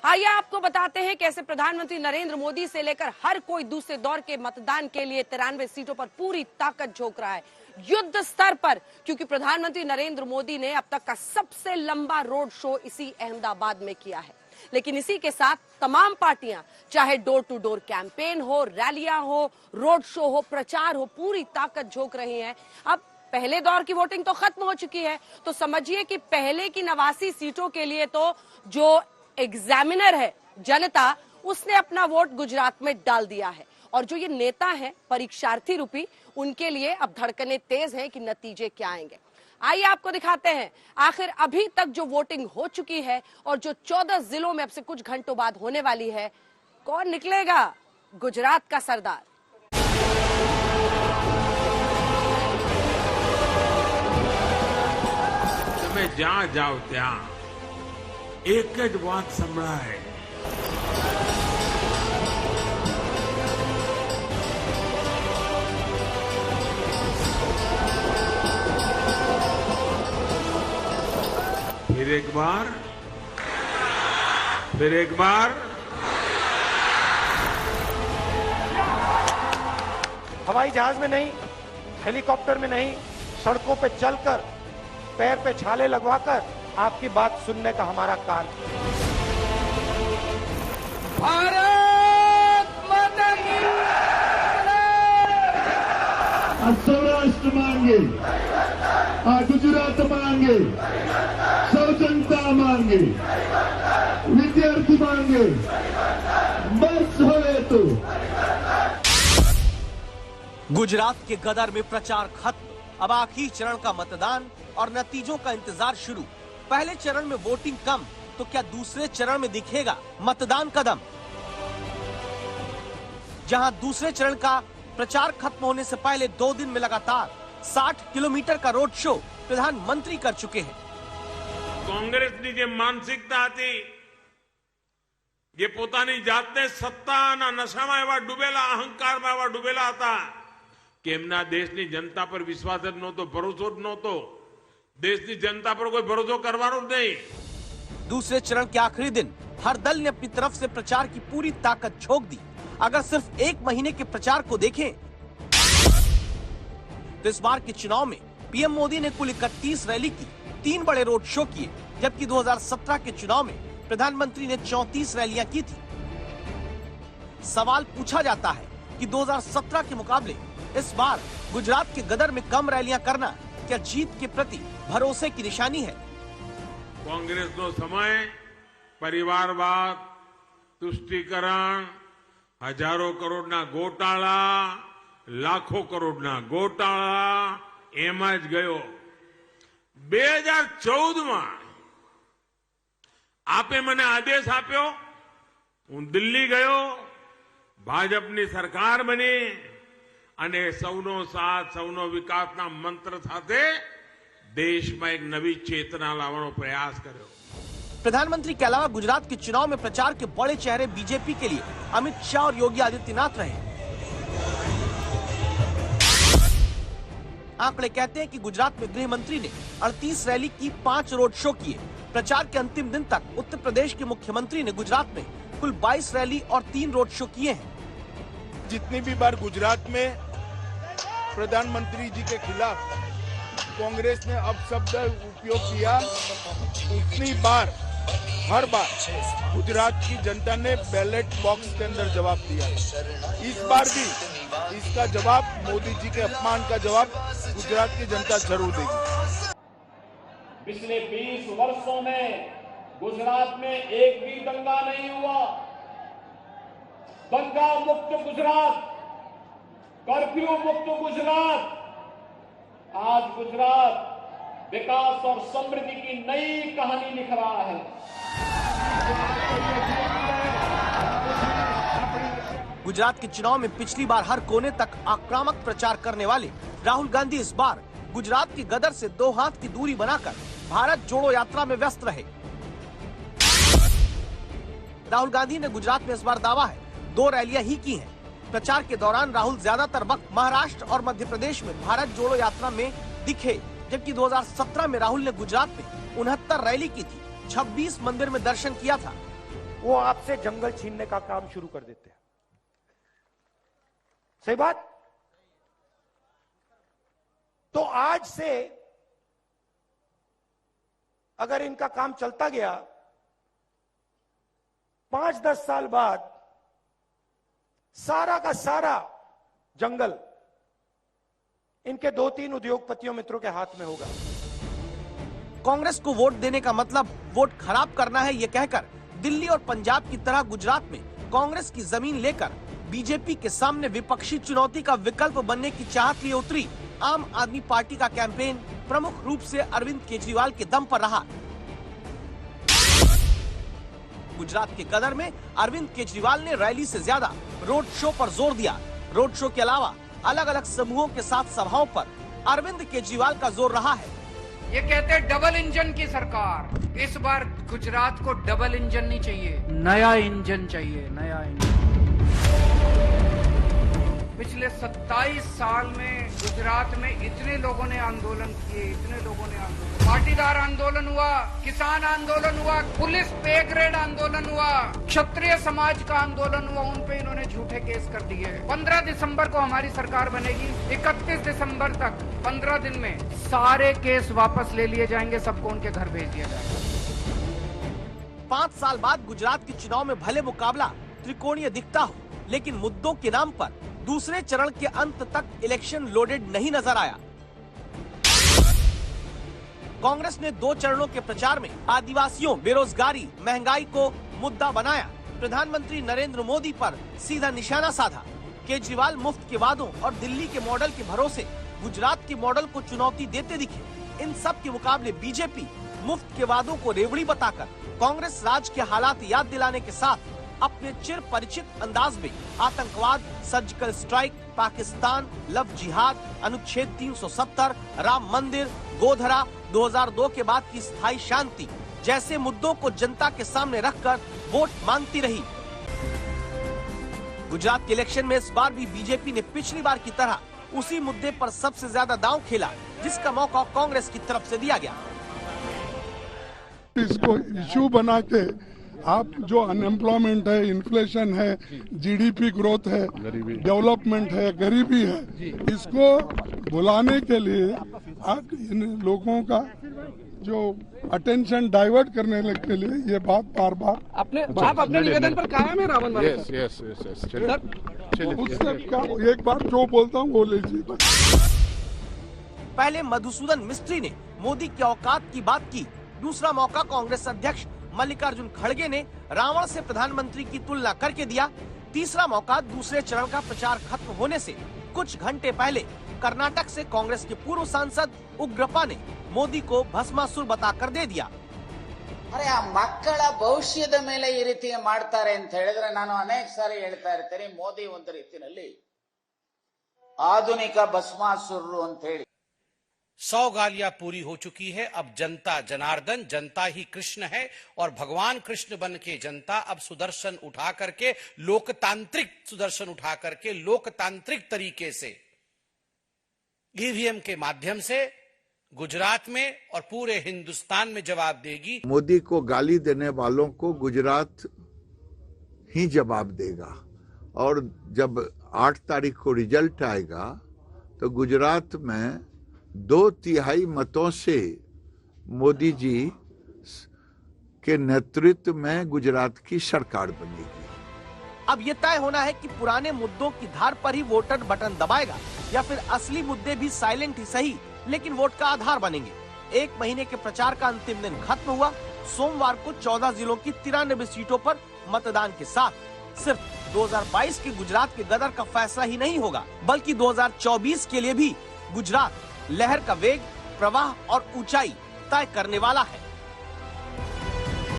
आइए आपको बताते हैं कैसे प्रधानमंत्री नरेंद्र मोदी से लेकर हर कोई दूसरे दौर के मतदान के लिए 93 सीटों पर पूरी ताकत झोंक रहा है, युद्ध स्तर पर, क्योंकि प्रधानमंत्री नरेंद्र मोदी ने अब तक का सबसे लंबा रोड शो इसी अहमदाबाद में किया है। लेकिन इसी के साथ तमाम पार्टियां, चाहे डोर टू डोर कैंपेन हो, रैलियां हो, रोड शो हो, प्रचार हो, पूरी ताकत झोंक रही हैं। अब पहले दौर की वोटिंग तो खत्म हो चुकी है, तो समझिए कि पहले की 89 सीटों के लिए तो जो एग्जामिनर है जनता, उसने अपना वोट गुजरात में डाल दिया है। और जो ये नेता हैं परीक्षार्थी रूपी, उनके लिए अब धड़कनें तेज हैं कि नतीजे क्या आएंगे। आइए आपको दिखाते हैं आखिर अभी तक जो वोटिंग हो चुकी है और जो 14 जिलों में अब से कुछ घंटों बाद होने वाली है, कौन निकलेगा गुजरात का सरदार। તમે જ્યાં જાઓ ત્યાં એક જ વાત સંભળાય, फिर एक बार, फिर एक बार। हवाई जहाज में नहीं, हेलीकॉप्टर में नहीं, सड़कों पे चलकर, पैर पे छाले लगवाकर आपकी बात सुनने का हमारा काम। भारत माता की सौराष्ट्र मांगे, गुजरात मांगे, सौ जनता मांगे, विद्यार्थी मांगे, बस होए तो। गुजरात के गदर में प्रचार खत्म, अब आखिरी चरण का मतदान और नतीजों का इंतजार शुरू। पहले चरण में वोटिंग कम, तो क्या दूसरे चरण में दिखेगा मतदान कदम। जहां दूसरे चरण का प्रचार खत्म होने से पहले 2 दिन में लगातार 60 किलोमीटर का रोड शो प्रधानमंत्री कर चुके हैं। કોંગ્રેસની જે માનસિકતા હતી, જે પોતાની જાતને સત્તાના નશામાં એવા ડૂબેલા, અહંકારમાં એવા ડૂબેલા હતા કે એમના દેશની जनता पर વિશ્વાસ જ નહોતો, ભરોસો જ નહોતો। દેશની जनता पर कोई ભરોસો કરવાનો જ નહીં। दूसरे चरण के आखिरी दिन हर दल ने अपनी तरफ से प्रचार की पूरी ताकत झोंक दी। अगर सिर्फ 1 महीने के प्रचार को देखें तो इस बार के चुनाव में पीएम मोदी ने कुल 31 रैली की, 3 बड़े रोड शो किए, जबकि 2017 के चुनाव में प्रधानमंत्री ने 34 रैलियां की थी। सवाल पूछा जाता है कि 2017 के मुकाबले इस बार गुजरात के गदर में कम रैलियां करना क्या जीत के प्रति भरोसे की निशानी है। कांग्रेस नो समय परिवारवाद, तुष्टीकरण, हजारों करोड़ना घोटाळा, लाखों करोड़ना घोटाळा एम ज गयो। 2014 में आपे मने आदेश आप्यो, हूँ दिल्ली गयो, भाजपनी सरकार बनी અને સૌનો સાથ, સૌનો વિકાસના મંત્ર સાથે દેશમાં એક નવી ચેतना લાવવાનો પ્રયાસ કર્યો। प्रधानमंत्री के अलावा गुजरात के चुनाव में प्रचार के बड़े चेहरे बीजेपी के लिए अमित शाह और योगी आदित्यनाथ रहे। आंकड़े कहते हैं कि गुजरात में गृह मंत्री ने 38 रैली की, 5 रोड शो किए। प्रचार के अंतिम दिन तक उत्तर प्रदेश के मुख्यमंत्री ने गुजरात में कुल 22 रैली और 3 रोड शो किए हैं। जितनी भी बार गुजरात में प्रधानमंत्री जी के खिलाफ कांग्रेस ने अपशब्द उपयोग किया, उतनी बार, हर बार गुजरात की जनता ने बैलेट बॉक्स के अंदर जवाब दिया। इस बार भी इसका जवाब, मोदी जी के अपमान का जवाब गुजरात की जनता जरूर देगी। पिछले 20 वर्षों में गुजरात में एक भी दंगा नहीं हुआ। दंगा मुक्त गुजरात, कर्फ्यू मुक्त गुजरात। आज गुजरात विकास और समृद्धि की नई कहानी लिख रहा है। गुजरात के चुनाव में पिछली बार हर कोने तक आक्रामक प्रचार करने वाले राहुल गांधी इस बार गुजरात की गदर से 2 हाथ की दूरी बनाकर भारत जोड़ो यात्रा में व्यस्त रहे। राहुल गांधी ने गुजरात में इस बार दावा है 2 रैलियां ही की हैं। प्रचार के दौरान राहुल ज्यादातर वक्त महाराष्ट्र और मध्य प्रदेश में भारत जोड़ो यात्रा में दिखे, जबकि 2017 में राहुल ने गुजरात में 69 रैली की थी, 26 मंदिर में दर्शन किया था। वो आपसे जंगल छीनने का काम शुरू कर देते हैं। सही बात? तो आज से अगर इनका काम चलता गया, 5-10 साल बाद सारा का सारा जंगल इनके 2-3 उद्योगपतियों मित्रों के हाथ में होगा। कांग्रेस को वोट देने का मतलब वोट खराब करना है, ये कहकर दिल्ली और पंजाब की तरह गुजरात में कांग्रेस की जमीन लेकर बीजेपी के सामने विपक्षी चुनौती का विकल्प बनने की चाहत लिए उतरी आम आदमी पार्टी का कैंपेन प्रमुख रूप से अरविंद केजरीवाल के दम पर रहा। गुजरात के कदर में अरविंद केजरीवाल ने रैली से ज्यादा रोड शो पर जोर दिया। रोड शो के अलावा अलग अलग समूहों के साथ सभाओं पर अरविंद केजरीवाल का जोर रहा है। ये कहते हैं डबल इंजन की सरकार। इस बार गुजरात को डबल इंजन नहीं चाहिए, नया इंजन चाहिए, नया इंजन। पिछले 27 साल में गुजरात में इतने लोगों ने आंदोलन किए, इतने लोगों ने आंदोलन, पाटीदार आंदोलन हुआ, किसान आंदोलन हुआ, पुलिस पे ग्रेड आंदोलन हुआ, क्षत्रिय समाज का आंदोलन हुआ, उन पे इन्होंने झूठे केस कर दिए। 15 दिसंबर को हमारी सरकार बनेगी, 31 दिसंबर तक 15 दिन में सारे केस वापस ले लिए जाएंगे, सबको उनके घर भेज दिया जाएगा। 5 साल बाद गुजरात के चुनाव में भले मुकाबला त्रिकोणीय दिखता हो, लेकिन मुद्दों के नाम पर दूसरे चरण के अंत तक इलेक्शन लोडेड नहीं नजर आया। कांग्रेस ने 2 चरणों के प्रचार में आदिवासियों, बेरोजगारी, महंगाई को मुद्दा बनाया। प्रधानमंत्री नरेंद्र मोदी पर सीधा निशाना साधा। केजरीवाल मुफ्त के वादों और दिल्ली के मॉडल के भरोसे गुजरात के मॉडल को चुनौती देते दिखे। इन सब के मुकाबले बीजेपी मुफ्त के वादों को रेवड़ी बताकर कांग्रेस राज के हालात याद दिलाने के साथ अपने चिर परिचित अंदाज में आतंकवाद, सर्जिकल स्ट्राइक, पाकिस्तान, लव जिहाद, अनुच्छेद 370, राम मंदिर, गोधरा, 2002 के बाद की स्थायी शांति जैसे मुद्दों को जनता के सामने रखकर वोट मांगती रही। गुजरात के इलेक्शन में इस बार भी बीजेपी ने पिछली बार की तरह उसी मुद्दे पर सबसे ज्यादा दांव खेला, जिसका मौका कांग्रेस की तरफ से दिया गया। इसको इश्यू बना के आप जो अनएम्प्लॉयमेंट है, इन्फ्लेशन है, जीडीपी ग्रोथ है, डेवलपमेंट है, गरीबी है, इसको भुलाने के लिए आप इन लोगों का जो अटेंशन डाइवर्ट करने के लिए ये बात बार बार आप अपने निवेदन पर कायम है रावण वाले? यस उससे क्या, एक बार जो बोलता हूँ वो लीजिए। पहले मधुसूदन मिस्त्री ने मोदी की औकात की बात की। दूसरा मौका कांग्रेस अध्यक्ष मल्लिकार्जुन खड़गे ने रावण से प्रधानमंत्री की तुलना करके दिया। तीसरा मौका दूसरे चरण का प्रचार खत्म होने से कुछ घंटे पहले कर्नाटक से कांग्रेस के पूर्व सांसद उग्रप्पा ने मोदी को भस्मासुर बताकर दे दिया। अरे आ मಕ್ಕಳ ಭವಿಷ್ಯದ ಮೇಲೆ ಈ ರೀತಿ ಮಾಡ್ತಾರೆ ಅಂತ ಹೇಳಿದ್ರೆ ನಾನು ಅನೇಕ ಸಾರಿ ಹೇಳ್ತಾ ಇರ್ತೀನಿ, ಮೋದಿ ಒಂದು ರೀತಿಯಲ್ಲಿ ಆಧುನಿಕ ಭಸ್ಮಾಸುರರು ಅಂತ ಹೇಳಿ। 100 गालियां पूरी हो चुकी है। अब जनता जनार्दन, जनता ही कृष्ण है और भगवान कृष्ण बन के जनता अब सुदर्शन उठा करके, लोकतांत्रिक सुदर्शन उठा करके लोकतांत्रिक तरीके से ईवीएम के माध्यम से गुजरात में और पूरे हिंदुस्तान में जवाब देगी। मोदी को गाली देने वालों को गुजरात ही जवाब देगा और जब 8 तारीख को रिजल्ट आएगा तो गुजरात में 2/3 मतों से मोदी जी के नेतृत्व में गुजरात की सरकार बनेगी। अब ये तय होना है कि पुराने मुद्दों की धार पर ही वोटर बटन दबाएगा या फिर असली मुद्दे भी साइलेंट ही सही लेकिन वोट का आधार बनेंगे। 1 महीने के प्रचार का अंतिम दिन खत्म हुआ। सोमवार को 14 जिलों की 93 सीटों पर मतदान के साथ सिर्फ 2022 के गुजरात के गदर का फैसला ही नहीं होगा, बल्कि 2024 के लिए भी गुजरात लहर का वेग, प्रवाह और ऊंचाई तय करने वाला है।